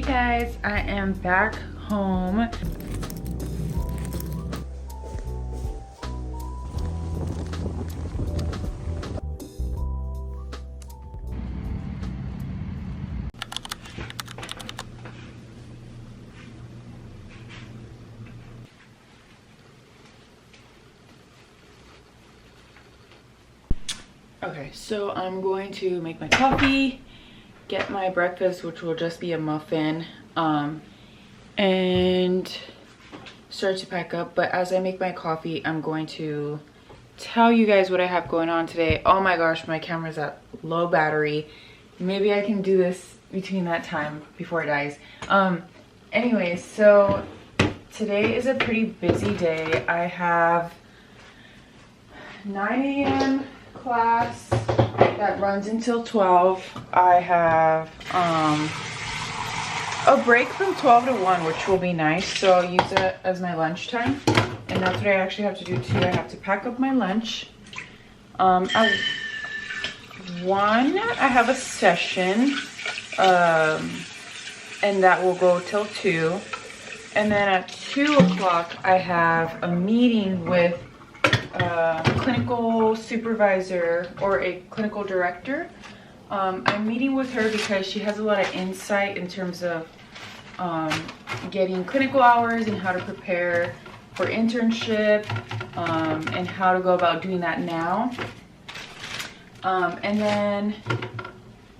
guys, I am back home. Okay, so I'm going to make my coffee, get my breakfast, which will just be a muffin, and start to pack up. But as I make my coffee, I'm going to tell you guys what I have going on today. Oh my gosh, my camera's at low battery. Maybe I can do this between that time before it dies. Anyways, so today is a pretty busy day. I have 9 a.m. class that runs until 12. I have a break from 12 to 1, which will be nice, so I'll use it as my lunch time. And that's what I actually have to do too. I have to pack up my lunch. At 1 I have a session, and that will go till 2. And then at 2 o'clock I have a meeting with clinical supervisor or a clinical director. I'm meeting with her because she has a lot of insight in terms of getting clinical hours and how to prepare for internship, and how to go about doing that now. And then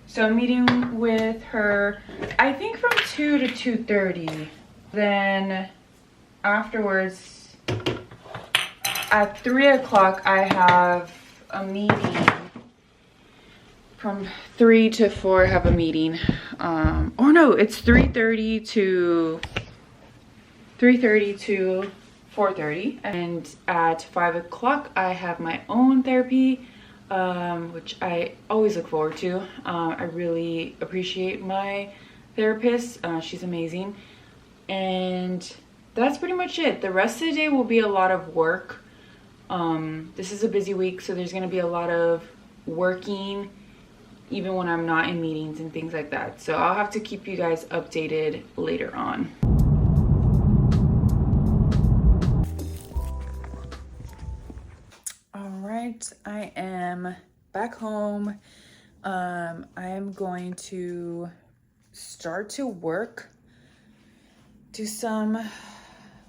so I'm meeting with her I think from 2 to 2:30. Then afterwards at 3 o'clock, I have a meeting. From 3 to 4, I have a meeting. Or no, it's 3:30 to 4:30. And at 5 o'clock, I have my own therapy, which I always look forward to. I really appreciate my therapist. She's amazing. And that's pretty much it. The rest of the day will be a lot of work. This is a busy week, so there's going to be a lot of working even when I'm not in meetings and things like that. So I'll have to keep you guys updated later on. All right, I am back home. I am going to start to do some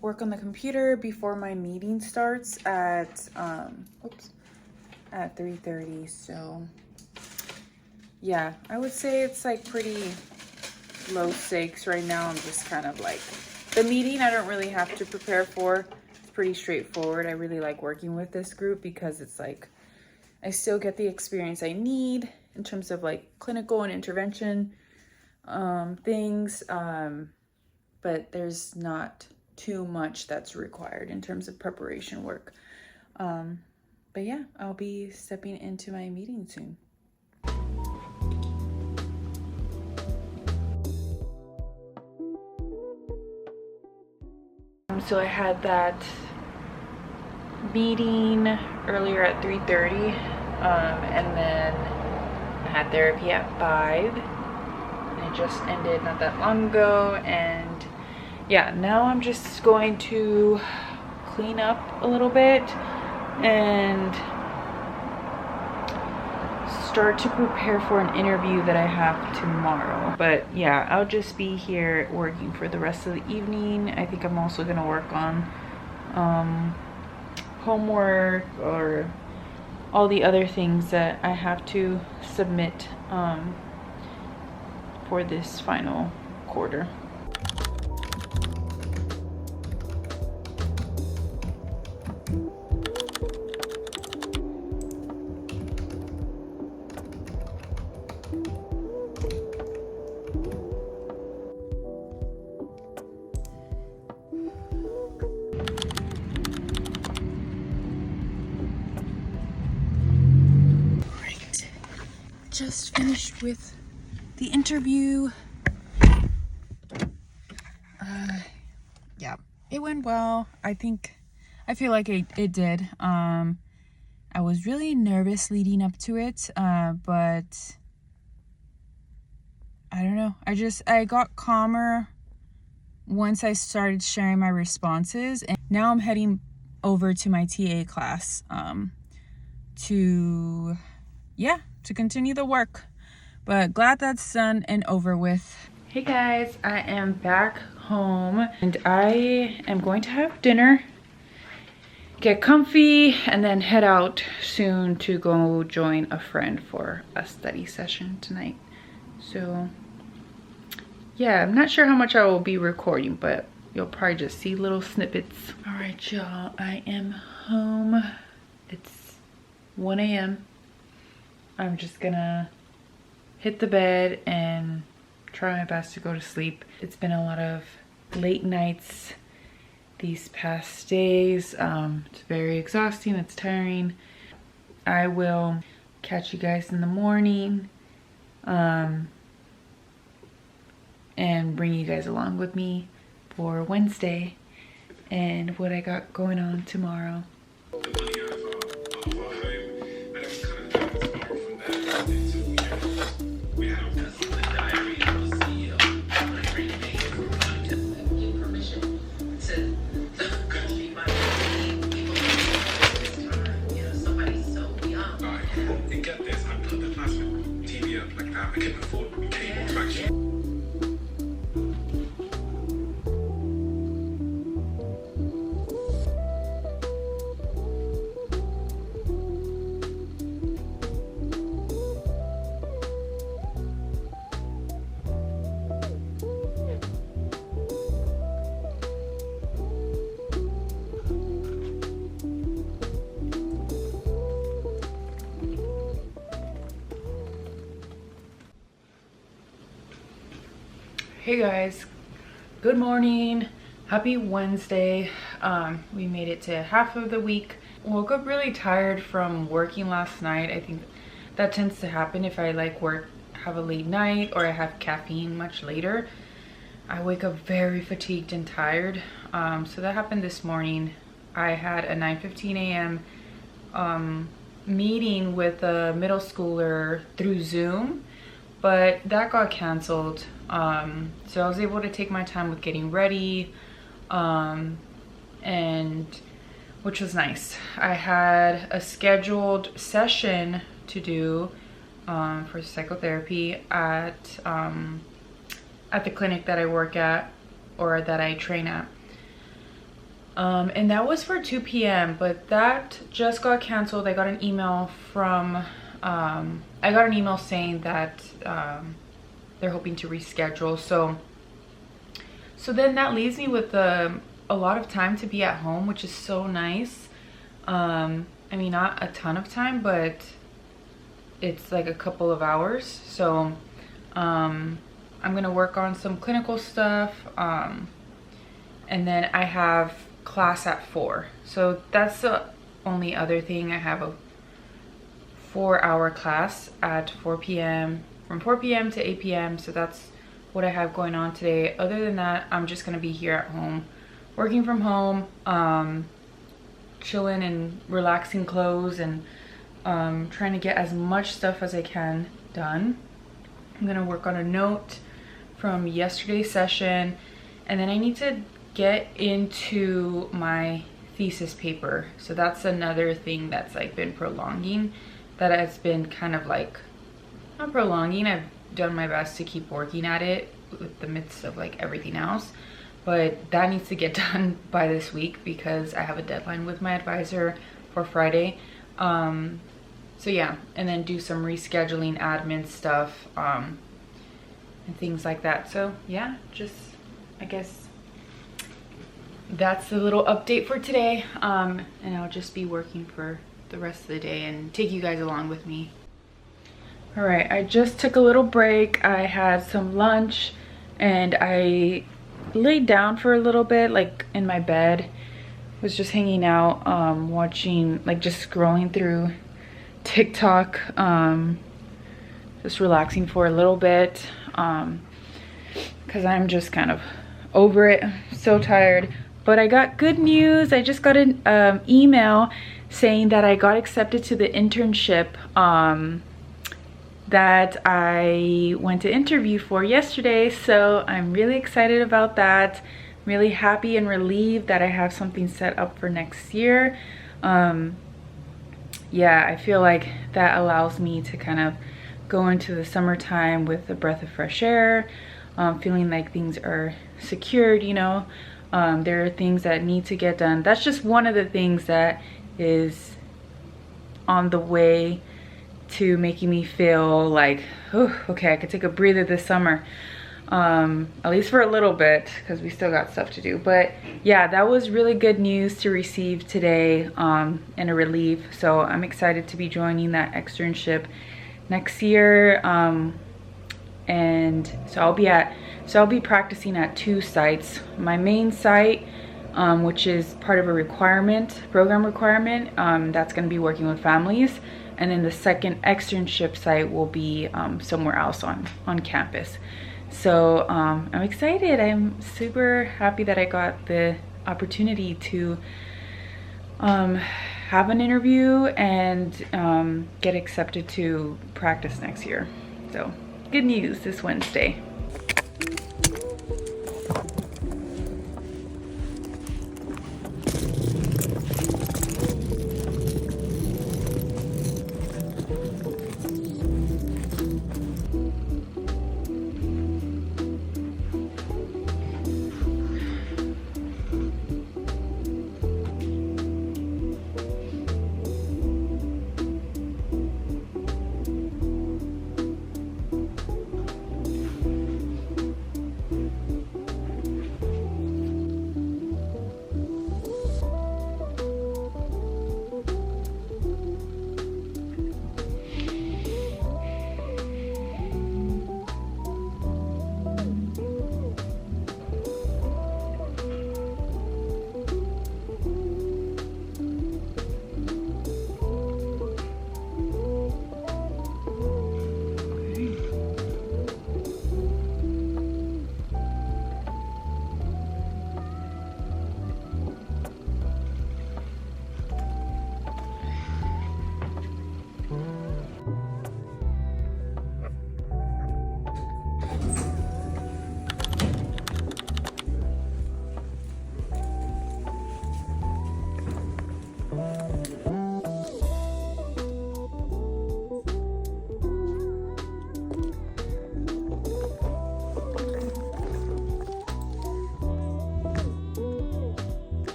work on the computer before my meeting starts at 3:30. So yeah, I would say it's like pretty low stakes right now. I'm just kind of like, the meeting I don't really have to prepare for. It's pretty straightforward. I really like working with this group because it's like I still get the experience I need in terms of like clinical and intervention things, but there's not too much that's required in terms of preparation work. But yeah, I'll be stepping into my meeting soon. So I had that meeting earlier at 3:30, and then I had therapy at 5, and it just ended not that long ago. And yeah, now I'm just going to clean up a little bit and start to prepare for an interview that I have tomorrow. But yeah, I'll just be here working for the rest of the evening. I think I'm also gonna work on homework or all the other things that I have to submit for this final quarter. Just finished with the interview. Yeah, it went well. I feel like it did. I was really nervous leading up to it, but I don't know. I got calmer once I started sharing my responses, and now I'm heading over to my TA class to continue the work. But glad that's done and over with. Hey guys, I am back home and I am going to have dinner, get comfy, and then head out soon to go join a friend for a study session tonight. So yeah, I'm not sure how much I will be recording, but you'll probably just see little snippets. All right, y'all, I am home. It's 1 a.m. I'm just gonna hit the bed and try my best to go to sleep. It's been a lot of late nights these past days. It's very exhausting, it's tiring. I will catch you guys in the morning and bring you guys along with me for Wednesday and what I got going on tomorrow. Hey guys, good morning, happy Wednesday. We made it to half of the week. Woke up really tired from working last night. I think that tends to happen if I have a late night or I have caffeine much later. I wake up very fatigued and tired. So that happened this morning. I had a 9:15 a.m. Meeting with a middle schooler through Zoom, but that got canceled. So I was able to take my time with getting ready, and which was nice. I had a scheduled session to do for psychotherapy at the clinic that I work at, or that I train at. And that was for 2 p.m. but that just got canceled. I got an email from saying that they're hoping to reschedule. So then that leaves me with a lot of time to be at home, which is so nice. I mean, not a ton of time, but it's like a couple of hours. So I'm gonna work on some clinical stuff, and then I have class at 4. So that's the only other thing. I have a 4-hour class at 4 p.m. from 4 p.m. to 8 p.m. So that's what I have going on today. Other than that, I'm just gonna be here at home, working from home, chilling and relaxing clothes, and trying to get as much stuff as I can done. I'm gonna work on a note from yesterday's session, and then I need to get into my thesis paper. So that's another thing that's like been prolonging, that has been kind of like, not prolonging, I've done my best to keep working at it with the midst of like everything else, but that needs to get done by this week because I have a deadline with my advisor for Friday. So yeah, and then do some rescheduling admin stuff, and things like that. So yeah, just, I guess that's the little update for today. And I'll just be working for the rest of the day and take you guys along with me. All right, I just took a little break. I had some lunch and I laid down for a little bit, like in my bed. Was just hanging out, watching, like just scrolling through TikTok, just relaxing for a little bit, because I'm just kind of over it. So tired. But I got good news. I just got an email saying that I got accepted to the internship that I went to interview for yesterday, so I'm really excited about that. I'm really happy and relieved that I have something set up for next year. Yeah, I feel like that allows me to kind of go into the summertime with a breath of fresh air, feeling like things are secured, you know. There are things that need to get done. That's just one of the things that is on the way to making me feel like, oh, okay, I could take a breather this summer. At least for a little bit, because we still got stuff to do. But yeah, that was really good news to receive today, and a relief. So I'm excited to be joining that externship next year. And so I'll be practicing at 2 sites. My main site, which is part of a program requirement, that's going to be working with families. And then the second externship site will be somewhere else on campus. So I'm excited. I'm super happy that I got the opportunity to have an interview and get accepted to practice next year. So good news this Wednesday.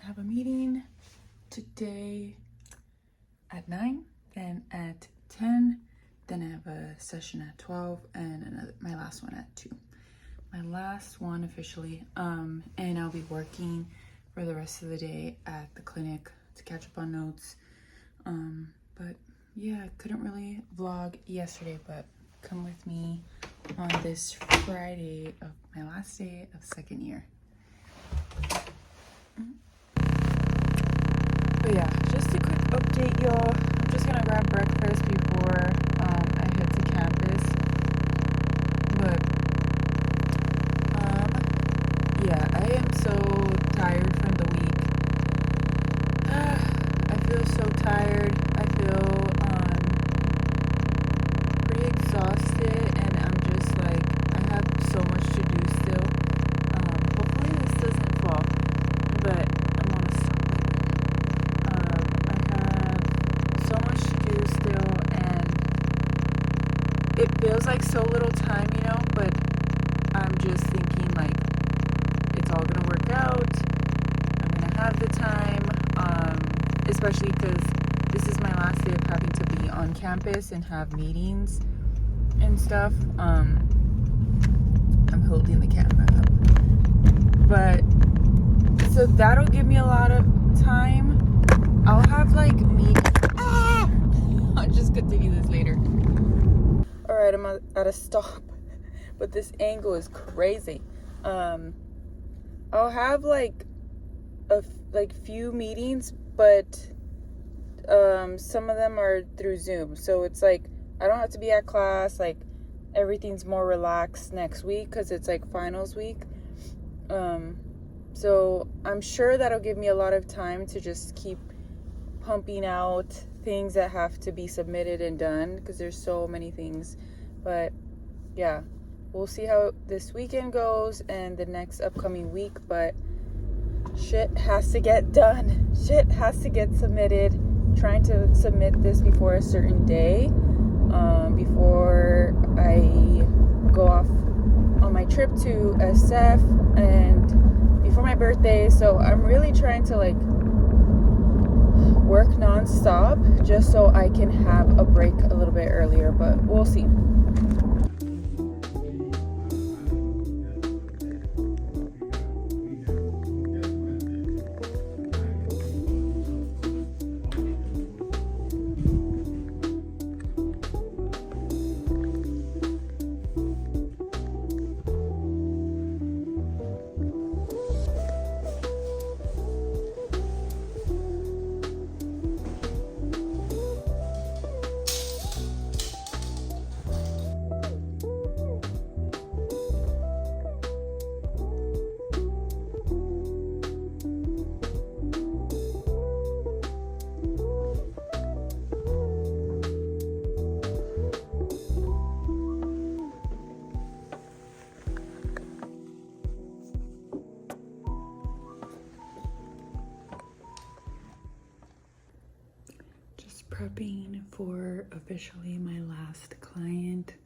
Have a meeting today at 9, then at 10, then I have a session at 12, and my last one at 2. My last one officially, and I'll be working for the rest of the day at the clinic to catch up on notes. But yeah, I couldn't really vlog yesterday, but come with me on this Friday of my last day of second year. But yeah, just a quick update, y'all. I'm just gonna grab breakfast before I head to campus. But yeah, I am so tired from the week. it feels like so little time, you know, but I'm just thinking like it's all gonna work out. I'm gonna have the time, especially because this is my last day of having to be on campus and have meetings and stuff. I'm holding the camera up, but so that'll give me a lot of time. I'll have like meetings. I'll just continue this later. All right, I'm at a stop, but this angle is crazy. I'll have like few meetings, but some of them are through Zoom, so it's like I don't have to be at class. Like everything's more relaxed next week because it's like finals week. So I'm sure that'll give me a lot of time to just keep pumping out things that have to be submitted and done, because there's so many things. But yeah, we'll see how this weekend goes and the next upcoming week, but shit has to get done. Shit has to get submitted. Trying to submit this before a certain day, before I go off on my trip to SF and before my birthday. So I'm really trying to like work non-stop just so I can have a break a little bit earlier, but we'll see. Prepping for officially my last client.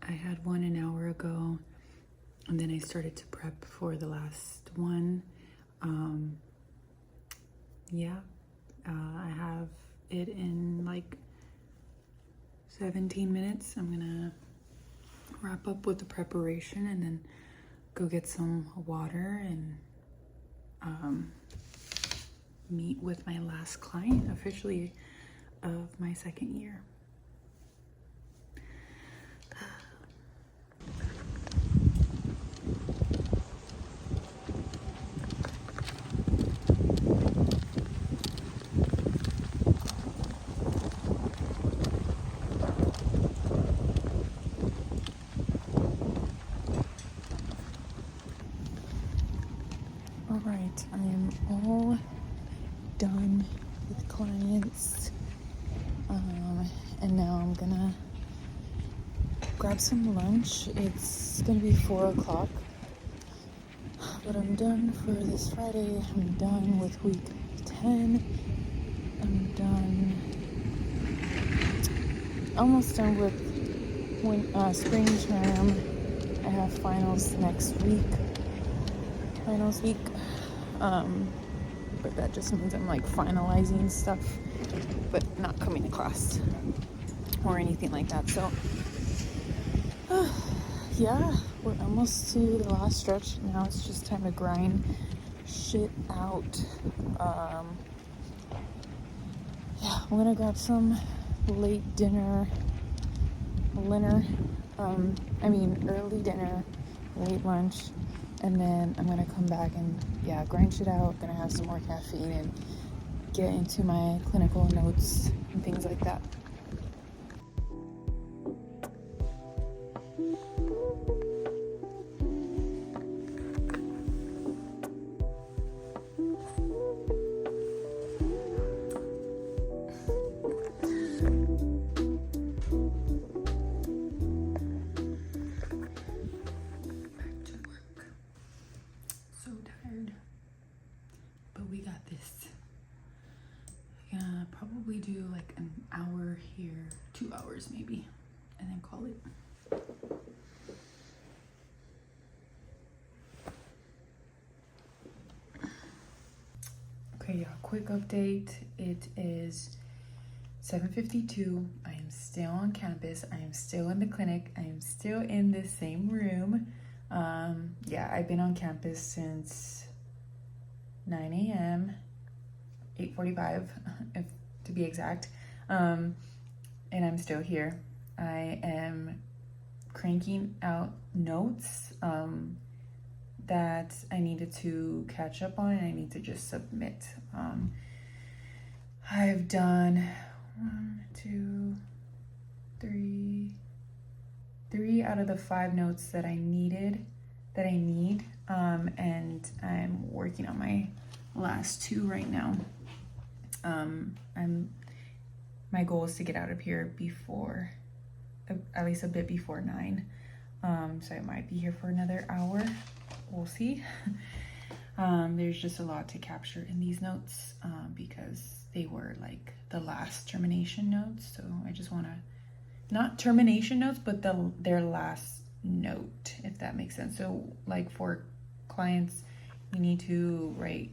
I had one an hour ago, and then I started to prep for the last one. I have it in like 17 minutes. I'm gonna wrap up with the preparation and then go get some water and meet with my last client officially of my second year. All right, I am all done with clients. And now I'm gonna grab some lunch. It's gonna be 4 o'clock, but I'm done for this Friday. I'm done with week 10. I'm done, almost done with spring term. I have finals next week, finals week. But that just means I'm like finalizing stuff, but not coming to class or anything like that. So yeah, we're almost to the last stretch. Now it's just time to grind shit out. I'm gonna grab some early dinner, late lunch, and then I'm gonna come back and grind shit out. Gonna have some more caffeine and get into my clinical notes and things like that. Probably do like an hour here, 2 hours maybe, and then call it. Okay, yeah, quick update. It is 7:52. I am still on campus. I am still in the clinic. I am still in the same room. Yeah, I've been on campus since 9 a.m., 8:45, if to be exact. And I'm still here. I am cranking out notes that I needed to catch up on, and I need to just submit. I've done 1, 2, 3 out of the 5 notes that I need, and I'm working on my last 2 right now. My goal is to get out of here before, at least a bit before 9. So I might be here for another hour. We'll see. There's just a lot to capture in these notes because they were like the last termination notes. So I just want to, not termination notes, but their last note, if that makes sense. So like for clients, you need to write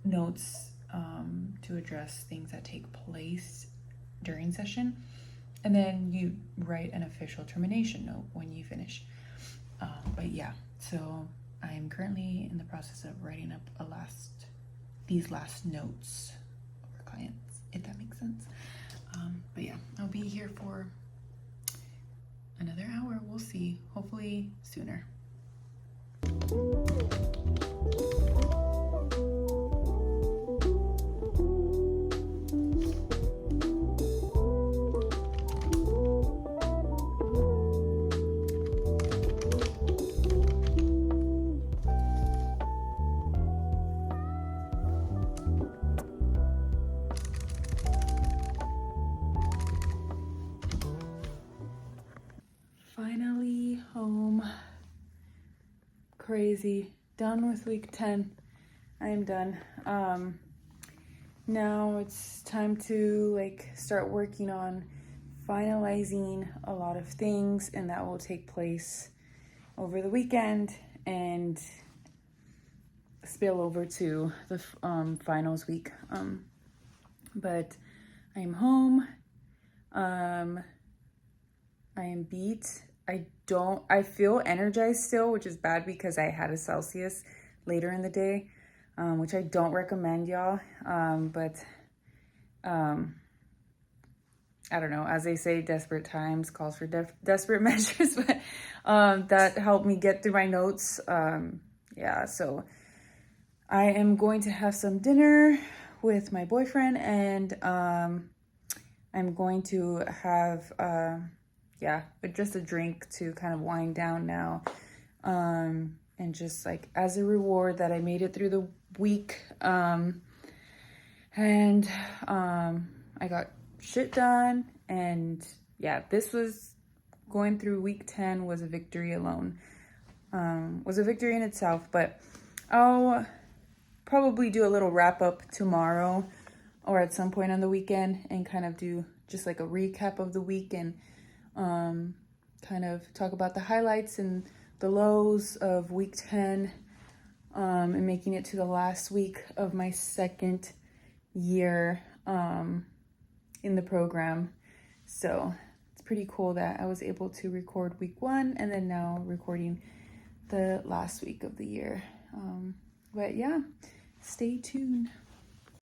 notes to address things that take place during session, and then you write an official termination note when you finish. But yeah, so I am currently in the process of writing up these last notes for clients, if that makes sense. But yeah, I'll be here for another hour. We'll see, hopefully sooner. Finally home. Crazy. Done with week 10. I am done. Now it's time to start working on finalizing a lot of things, and that will take place over the weekend and spill over to the finals week. But I am home. I am beat. I feel energized still, which is bad because I had a Celsius later in the day, which I don't recommend, y'all. But I don't know, as they say, desperate times calls for desperate measures, but that helped me get through my notes. Yeah, so I am going to have some dinner with my boyfriend, and I'm going to have just a drink to kind of wind down now, and just as a reward that I made it through the week, and I got shit done. And yeah, this was going through week 10 was a victory alone, was a victory in itself. But I'll probably do a little wrap up tomorrow or at some point on the weekend and kind of do just a recap of the week, and kind of talk about the highlights and the lows of week 10, and making it to the last week of my second year in the program. So it's pretty cool that I was able to record week 1 and then now recording the last week of the year. But yeah, stay tuned.